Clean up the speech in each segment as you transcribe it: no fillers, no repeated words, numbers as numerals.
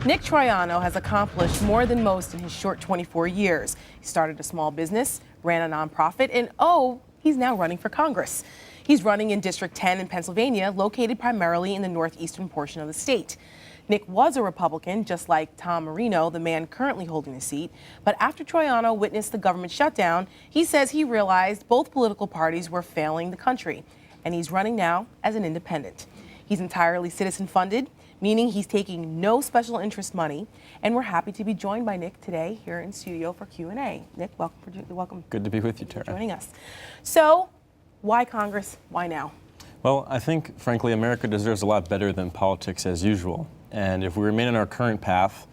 Nick Troiano has accomplished more than most in his short 24 years. He started a small business, ran a nonprofit, and he's now running for Congress. He's running in District 10 in Pennsylvania, located primarily in the northeastern portion of the state. Nick was a Republican, just like Tom Marino, the man currently holding the seat. But after Troiano witnessed the government shutdown, he says he realized both political parties were failing the country, and he's running now as an independent. He's entirely citizen-funded, meaning he's taking no special interest money, and we're happy to be joined by Nick today here in studio for Q&A. Nick, welcome. Good to be with you, Tara. Joining us. So, why Congress? Why now? Well, I think, frankly, America deserves a lot better than politics as usual. And if we remain on our current path,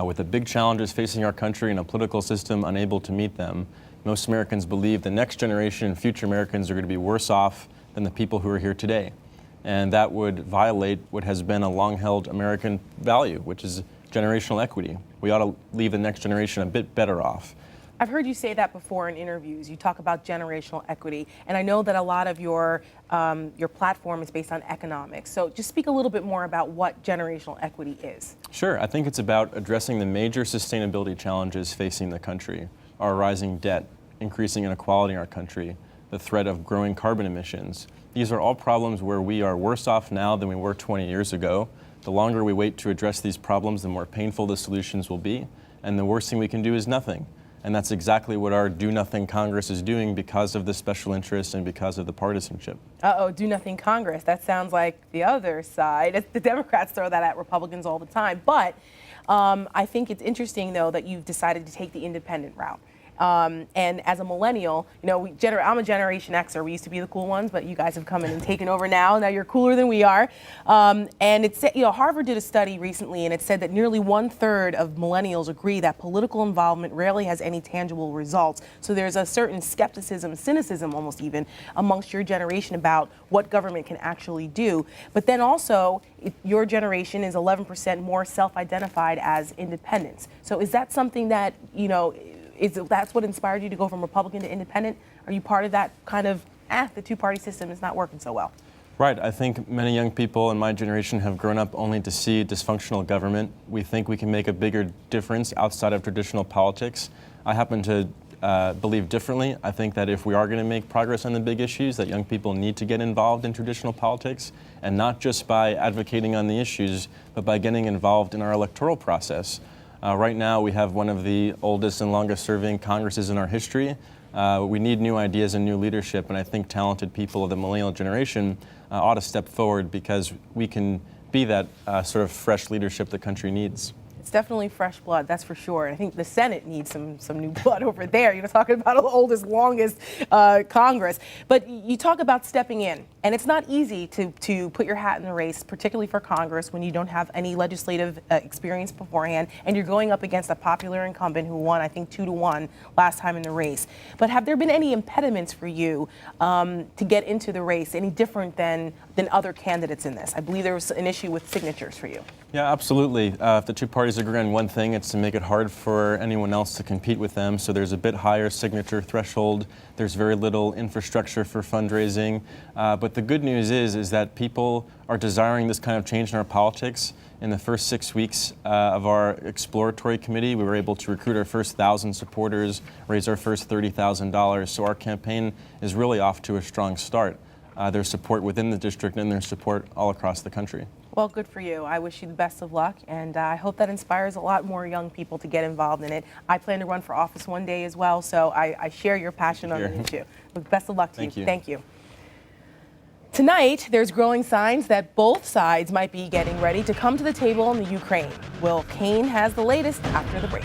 with the big challenges facing our country and a political system unable to meet them, most Americans believe the next generation and future Americans are going to be worse off than the people who are here today. And that would violate what has been a long-held American value, which is generational equity. We ought to leave the next generation a bit better off. I've heard you say that before in interviews. You talk about generational equity, and I know that a lot of your platform is based on economics. So just speak a little bit more about what generational equity is. Sure. I think it's about addressing the major sustainability challenges facing the country: our rising debt, increasing inequality in our country, the threat of growing carbon emissions. These are all problems where we are worse off now than we were 20 years ago. The longer we wait to address these problems, the more painful the solutions will be, and the worst thing we can do is nothing. And that's exactly what our do-nothing Congress is doing because of the special interests and because of the partisanship. Do-nothing Congress. That sounds like the other side. The Democrats throw that at Republicans all the time. But I think it's interesting, though, that you've decided to take the independent route. And as a millennial, you know, I'm a Generation Xer. We used to be the cool ones, but you guys have come in and taken over now. Now you're cooler than we are. And it's, Harvard did a study recently, and it said that nearly 1/3 of millennials agree that political involvement rarely has any tangible results. So there's a certain skepticism, cynicism almost even, amongst your generation about what government can actually do. But then also, your generation is 11% more self-identified as independents. So is that something that, that's what inspired you to go from Republican to independent? Are you part of that kind of, the two-party system is not working so well? Right. I think many young people in my generation have grown up only to see dysfunctional government. We think we can make a bigger difference outside of traditional politics. I happen to believe differently. I think that if we are going to make progress on the big issues, that young people need to get involved in traditional politics, and not just by advocating on the issues, but by getting involved in our electoral process. Right now, we have one of the oldest and longest-serving Congresses in our history. We need new ideas and new leadership, and I think talented people of the millennial generation ought to step forward because we can be that sort of fresh leadership the country needs. It's definitely fresh blood, that's for sure. I think the Senate needs some new blood over there. You're talking about the oldest, longest Congress. But you talk about stepping in, and it's not easy to put your hat in the race, particularly for Congress, when you don't have any legislative experience beforehand, and you're going up against a popular incumbent who won, I think, 2-1 last time in the race. But have there been any impediments for you to get into the race, any different than other candidates in this? I believe there was an issue with signatures for you. Yeah, absolutely. If the two parties agree on one thing, it's to make it hard for anyone else to compete with them. So there's a bit higher signature threshold. There's very little infrastructure for fundraising. But the good news is that people are desiring this kind of change in our politics. In the first 6 weeks of our exploratory committee, we were able to recruit our first 1,000 supporters, raise our first $30,000. So our campaign is really off to a strong start. There's support within the district, and there's support all across the country. Well, good for you. I wish you the best of luck, and I hope that inspires a lot more young people to get involved in it. I plan to run for office one day as well, so I share your passion on the issue. But best of luck to you. Thank you. Tonight, there's growing signs that both sides might be getting ready to come to the table in the Ukraine. Will Kane has the latest after the break.